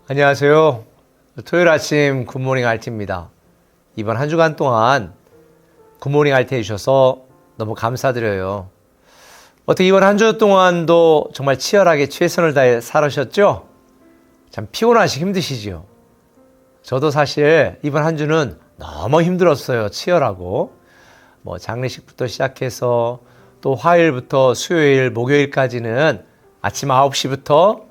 안녕하세요. 토요일 아침 굿모닝 알티입니다. 이번 한 주간 동안 굿모닝 알티 해주셔서 너무 감사드려요. 어떻게 이번 한 주 동안도 정말 치열하게 최선을 다해 살으셨죠? 참 피곤하시고 힘드시죠? 저도 사실 이번 한 주는 너무 힘들었어요. 치열하고. 장례식부터 시작해서 또 화요일부터 수요일, 목요일까지는 아침 9시부터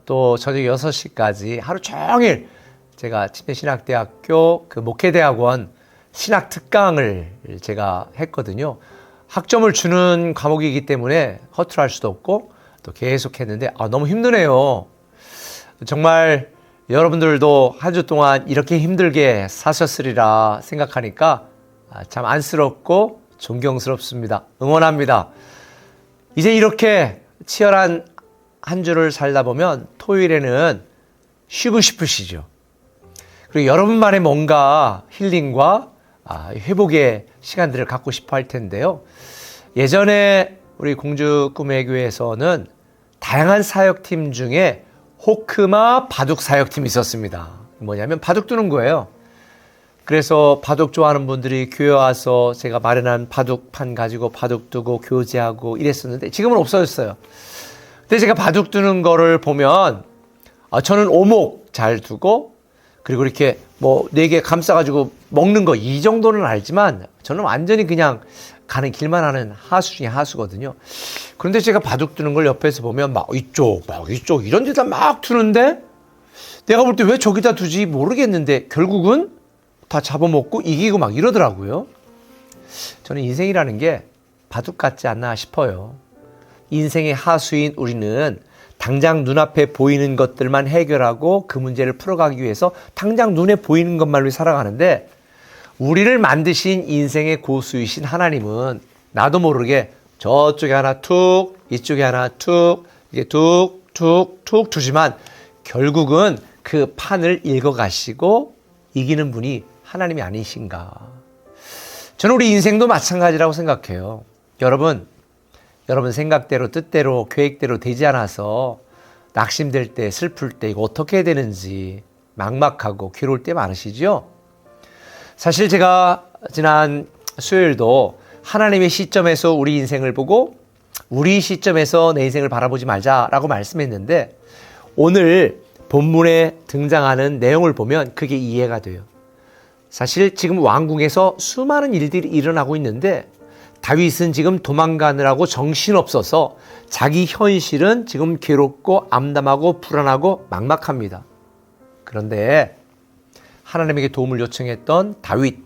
또 저녁 6시까지 하루 종일 제가 침례신학대학교 그 목회대학원 신학특강을 제가 했거든요. 학점을 주는 과목이기 때문에 허투루할 수도 없고 또 계속 했는데 너무 힘드네요. 정말 여러분들도 한 주 동안 이렇게 힘들게 사셨으리라 생각하니까 참 안쓰럽고 존경스럽습니다. 응원합니다. 이제 이렇게 치열한 한 주를 살다 보면 토요일에는 쉬고 싶으시죠. 그리고 여러분만의 뭔가 힐링과 회복의 시간들을 갖고 싶어 할 텐데요. 예전에 우리 공주 꿈의 교회에서는 다양한 사역팀 중에 호크마 바둑 사역팀이 있었습니다. 뭐냐면 바둑 두는 거예요. 그래서 바둑 좋아하는 분들이 교회 와서 제가 마련한 바둑판 가지고 바둑 두고 교제하고 이랬었는데 지금은 없어졌어요. 근데 제가 바둑 두는 거를 보면 저는 오목 잘 두고 그리고 이렇게 4개 감싸가지고 먹는 거 이 정도는 알지만 저는 완전히 그냥 가는 길만 하는 하수 중에 하수거든요. 그런데 제가 바둑 두는 걸 옆에서 보면 막 이쪽 이런 데다 막 두는데 내가 볼 때 왜 저기다 두지 모르겠는데 결국은 다 잡아먹고 이기고 막 이러더라고요. 저는 인생이라는 게 바둑 같지 않나 싶어요. 인생의 하수인 우리는 당장 눈앞에 보이는 것들만 해결하고 그 문제를 풀어가기 위해서 당장 눈에 보이는 것만로 살아가는데 우리를 만드신 인생의 고수이신 하나님은 나도 모르게 저쪽에 하나 툭, 이쪽에 하나 툭, 이게 툭 두지만 결국은 그 판을 읽어가시고 이기는 분이 하나님이 아니신가. 저는 우리 인생도 마찬가지라고 생각해요. 여러분 생각대로 뜻대로 계획대로 되지 않아서 낙심될 때 슬플 때 이거 어떻게 해야 되는지 막막하고 괴로울 때 많으시죠? 사실 제가 지난 수요일도 하나님의 시점에서 우리 인생을 보고 우리 시점에서 내 인생을 바라보지 말자라고 말씀했는데 오늘 본문에 등장하는 내용을 보면 그게 이해가 돼요. 사실 지금 왕궁에서 수많은 일들이 일어나고 있는데 다윗은 지금 도망가느라고 정신없어서 자기 현실은 지금 괴롭고 암담하고 불안하고 막막합니다. 그런데 하나님에게 도움을 요청했던 다윗,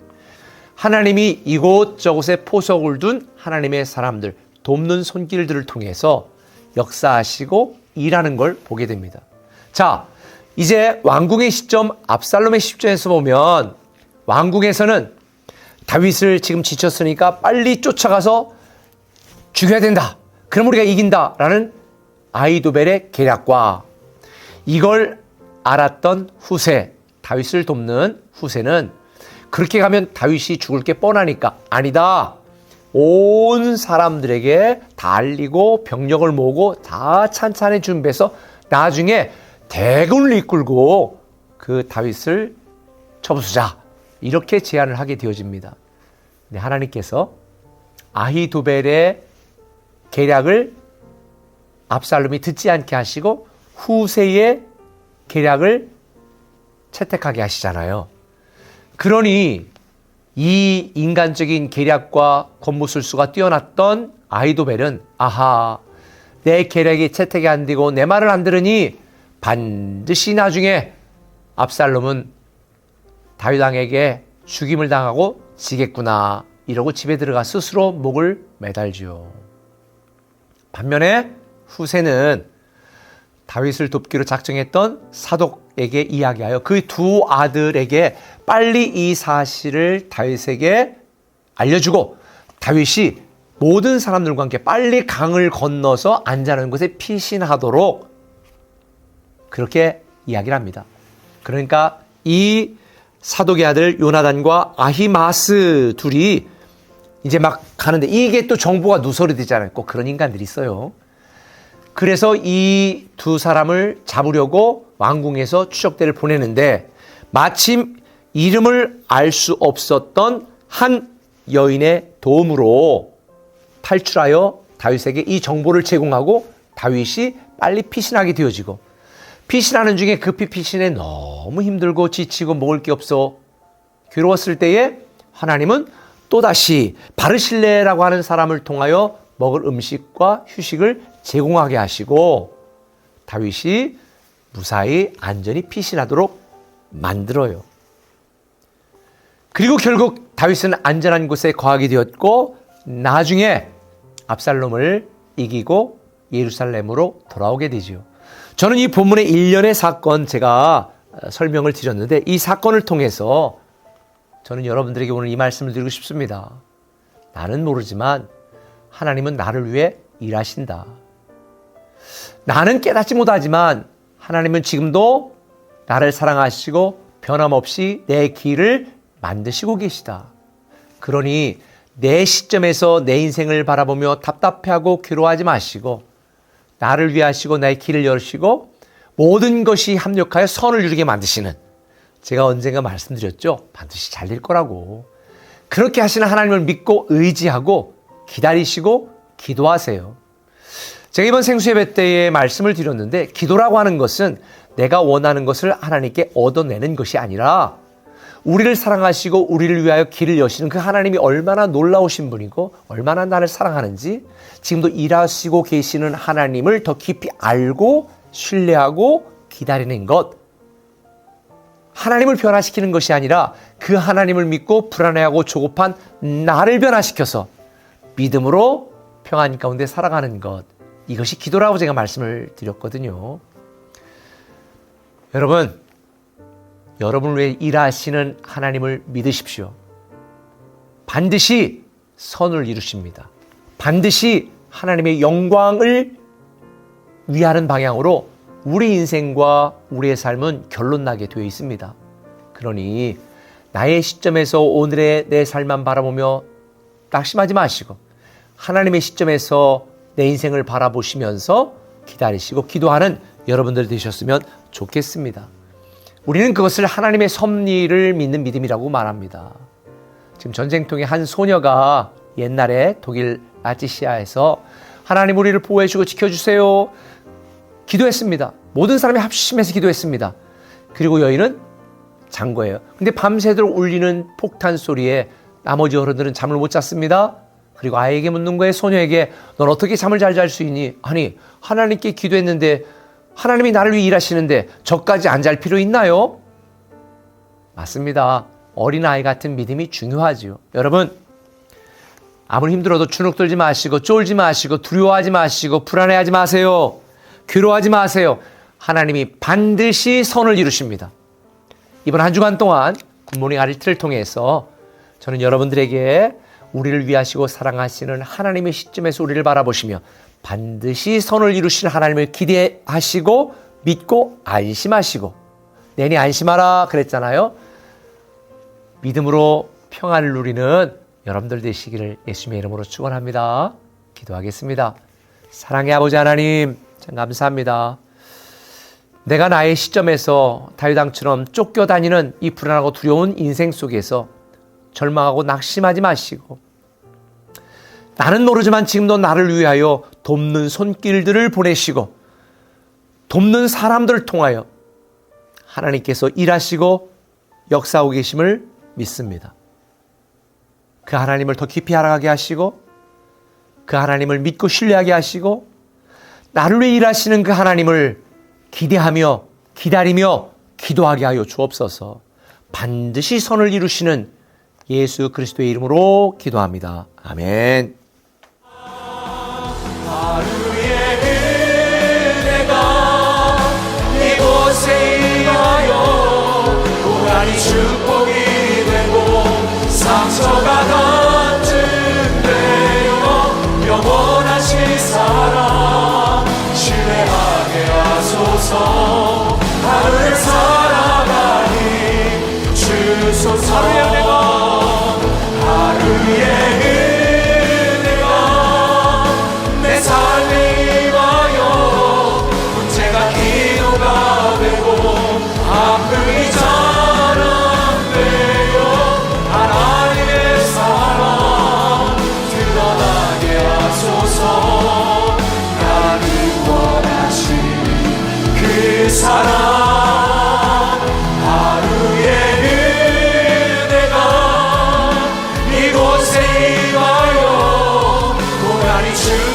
하나님이 이곳저곳에 포석을 둔 하나님의 사람들, 돕는 손길들을 통해서 역사하시고 일하는 걸 보게 됩니다. 자, 이제 왕궁의 시점, 압살롬의 시점에서 보면 왕궁에서는 다윗을 지금 지쳤으니까 빨리 쫓아가서 죽여야 된다. 그럼 우리가 이긴다라는 아히도벨의 계략과 이걸 알았던 후세, 다윗을 돕는 후세는 그렇게 가면 다윗이 죽을 게 뻔하니까 아니다. 온 사람들에게 다 알리고 병력을 모으고 다 찬찬히 준비해서 나중에 대군을 이끌고 그 다윗을 쳐부수자. 이렇게 제안을 하게 되어집니다. 근데 하나님께서 아히도벨의 계략을 압살롬이 듣지 않게 하시고 후세의 계략을 채택하게 하시잖아요. 그러니 이 인간적인 계략과 권무술수가 뛰어났던 아히도벨은 내 계략이 채택이 안 되고 내 말을 안 들으니 반드시 나중에 압살롬은 다윗 왕에게 죽임을 당하고 지겠구나 이러고 집에 들어가 스스로 목을 매달지요. 반면에 후세는 다윗을 돕기로 작정했던 사독에게 이야기하여 그 두 아들에게 빨리 이 사실을 다윗에게 알려주고 다윗이 모든 사람들과 함께 빨리 강을 건너서 앉아있는 곳에 피신하도록 그렇게 이야기를 합니다. 그러니까 이 사독의 아들 요나단과 아히마스 둘이 이제 막 가는데 이게 또 정보가 누설이되잖아요. 꼭 그런 인간들이 있어요. 그래서 이 두 사람을 잡으려고 왕궁에서 추적대를 보내는데 마침 이름을 알 수 없었던 한 여인의 도움으로 탈출하여 다윗에게 이 정보를 제공하고 다윗이 빨리 피신하게 되어지고 피신하는 중에 급히 피신해 너무 힘들고 지치고 먹을 게 없어 괴로웠을 때에 하나님은 또다시 바르실레라고 하는 사람을 통하여 먹을 음식과 휴식을 제공하게 하시고 다윗이 무사히 안전히 피신하도록 만들어요. 그리고 결국 다윗은 안전한 곳에 거하게 되었고 나중에 압살롬을 이기고 예루살렘으로 돌아오게 되지요. 저는 이 본문의 일련의 사건 제가 설명을 드렸는데 이 사건을 통해서 저는 여러분들에게 오늘 이 말씀을 드리고 싶습니다. 나는 모르지만 하나님은 나를 위해 일하신다. 나는 깨닫지 못하지만 하나님은 지금도 나를 사랑하시고 변함없이 내 길을 만드시고 계시다. 그러니 내 시점에서 내 인생을 바라보며 답답해하고 괴로워하지 마시고 나를 위하시고 나의 길을 열으시고 모든 것이 합력하여 선을 이루게 만드시는, 제가 언젠가 말씀드렸죠. 반드시 잘 될 거라고. 그렇게 하시는 하나님을 믿고 의지하고 기다리시고 기도하세요. 제가 이번 생수예배 때에 말씀을 드렸는데 기도라고 하는 것은 내가 원하는 것을 하나님께 얻어내는 것이 아니라 우리를 사랑하시고 우리를 위하여 길을 여시는 그 하나님이 얼마나 놀라우신 분이고 얼마나 나를 사랑하는지 지금도 일하시고 계시는 하나님을 더 깊이 알고 신뢰하고 기다리는 것, 하나님을 변화시키는 것이 아니라 그 하나님을 믿고 불안해하고 조급한 나를 변화시켜서 믿음으로 평안 가운데 살아가는 것, 이것이 기도라고 제가 말씀을 드렸거든요. 여러분, 여러분을 위해 일하시는 하나님을 믿으십시오. 반드시 선을 이루십니다. 반드시 하나님의 영광을 위하는 방향으로 우리 인생과 우리의 삶은 결론나게 되어 있습니다. 그러니 나의 시점에서 오늘의 내 삶만 바라보며 낙심하지 마시고 하나님의 시점에서 내 인생을 바라보시면서 기다리시고 기도하는 여러분들 되셨으면 좋겠습니다. 우리는 그것을 하나님의 섭리를 믿는 믿음이라고 말합니다. 지금 전쟁통에 한 소녀가 옛날에 독일 라티시아에서 하나님 우리를 보호해 주고 지켜주세요 기도했습니다. 모든 사람이 합심해서 기도했습니다. 그리고 여인은 잔 거예요. 근데 밤새도록 울리는 폭탄 소리에 나머지 어른들은 잠을 못 잤습니다. 그리고 아이에게 묻는 거예요. 소녀에게 넌 어떻게 잠을 잘 잘 수 있니? 아니 하나님께 기도했는데 하나님이 나를 위해 일하시는데 저까지 안 잘 필요 있나요? 맞습니다. 어린아이 같은 믿음이 중요하지요. 여러분, 아무리 힘들어도 주눅 들지 마시고 쫄지 마시고 두려워하지 마시고 불안해하지 마세요. 괴로워하지 마세요. 하나님이 반드시 선을 이루십니다. 이번 한 주간 동안 굿모닝 RT를 통해서 저는 여러분들에게 우리를 위하시고 사랑하시는 하나님의 시점에서 우리를 바라보시며 반드시 선을 이루실 하나님을 기대하시고 믿고 안심하시고, 내니 안심하라 그랬잖아요. 믿음으로 평안을 누리는 여러분들 되시기를 예수님의 이름으로 축원합니다. 기도하겠습니다. 사랑의 아버지 하나님, 참 감사합니다. 내가 나의 시점에서 다윗 왕처럼 쫓겨다니는 이 불안하고 두려운 인생 속에서 절망하고 낙심하지 마시고 나는 모르지만 지금도 나를 위하여 돕는 손길들을 보내시고 돕는 사람들을 통하여 하나님께서 일하시고 역사하고 계심을 믿습니다. 그 하나님을 더 깊이 알아가게 하시고 그 하나님을 믿고 신뢰하게 하시고 나를 위해 일하시는 그 하나님을 기대하며 기다리며 기도하게 하여 주옵소서. 반드시 선을 이루시는 예수 그리스도의 이름으로 기도합니다. 아멘. 하루의 은혜가 이곳에 임하여 고난이 축복이 되고 상처가 던진되어 영원하신 사랑 신뢰하게 하소서. 사랑 하루의 은혜가 이곳에 임하여 고난이 주